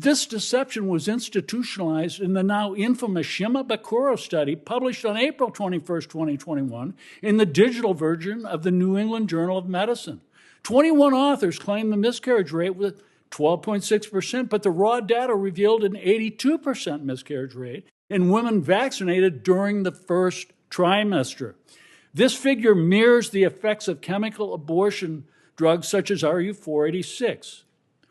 This deception was institutionalized in the now infamous Shimabukuro study published on April 21, 2021, in the digital version of the New England Journal of Medicine. 21 authors claimed the miscarriage rate was 12.6%, but the raw data revealed an 82% miscarriage rate in women vaccinated during the first trimester. This figure mirrors the effects of chemical abortion drugs such as RU486.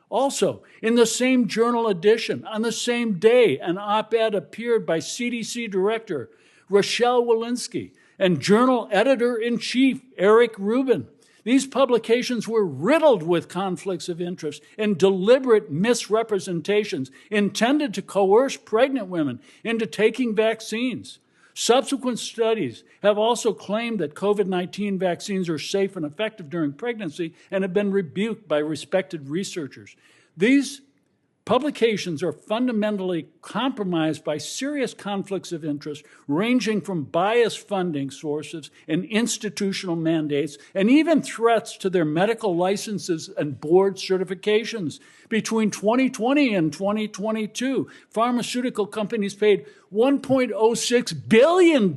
Also, in the same journal edition, on the same day, an op-ed appeared by CDC Director Rochelle Walensky and journal editor-in-chief Eric Rubin. These publications were riddled with conflicts of interest and deliberate misrepresentations intended to coerce pregnant women into taking vaccines. Subsequent studies have also claimed that COVID-19 vaccines are safe and effective during pregnancy and have been rebuked by respected researchers. These publications are fundamentally compromised by serious conflicts of interest, ranging from biased funding sources and institutional mandates, and even threats to their medical licenses and board certifications. Between 2020 and 2022, pharmaceutical companies paid $1.06 billion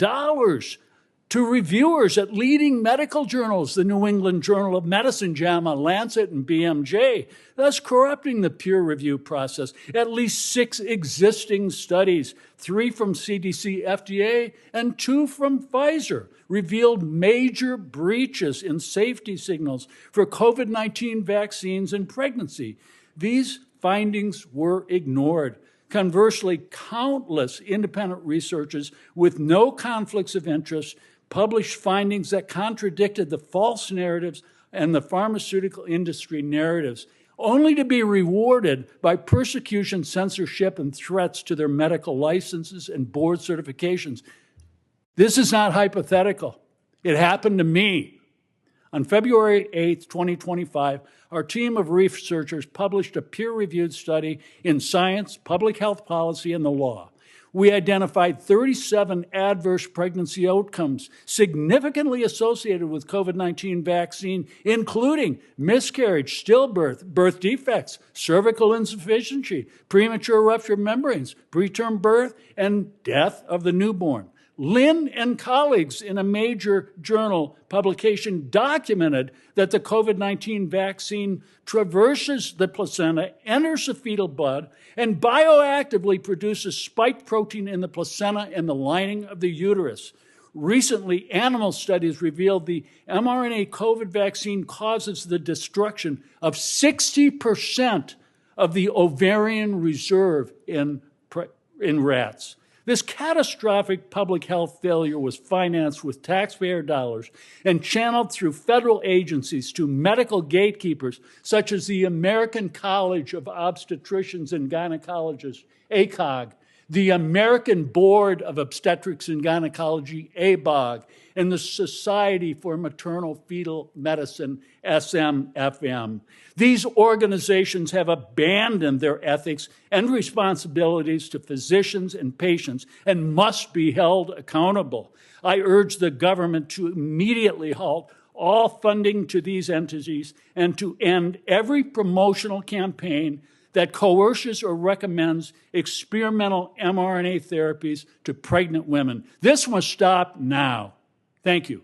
to reviewers at leading medical journals, the New England Journal of Medicine, JAMA, Lancet, and BMJ, thus corrupting the peer review process. At least 6 existing studies, 3 from CDC, FDA, and 2 from Pfizer, revealed major breaches in safety signals for COVID-19 vaccines and pregnancy. These findings were ignored. Conversely, countless independent researchers with no conflicts of interest published findings that contradicted the false narratives and the pharmaceutical industry narratives, only to be rewarded by persecution, censorship, and threats to their medical licenses and board certifications. This is not hypothetical. It happened to me. On February 8, 2025, our team of researchers published a peer-reviewed study in Science, Public Health Policy, and the Law. We identified 37 adverse pregnancy outcomes significantly associated with COVID-19 vaccine, including miscarriage, stillbirth, birth defects, cervical insufficiency, premature rupture of membranes, preterm birth, and death of the newborn. Lin and colleagues in a major journal publication documented that the COVID-19 vaccine traverses the placenta, enters the fetal blood, and bioactively produces spike protein in the placenta and the lining of the uterus. Recently, animal studies revealed the mRNA COVID vaccine causes the destruction of 60% of the ovarian reserve in rats. This catastrophic public health failure was financed with taxpayer dollars and channeled through federal agencies to medical gatekeepers such as the American College of Obstetricians and Gynecologists, ACOG, the American Board of Obstetrics and Gynecology, ABOG, and the Society for Maternal Fetal Medicine, SMFM. These organizations have abandoned their ethics and responsibilities to physicians and patients and must be held accountable. I urge the government to immediately halt all funding to these entities and to end every promotional campaign that coerces or recommends experimental mRNA therapies to pregnant women. This must stop now. Thank you.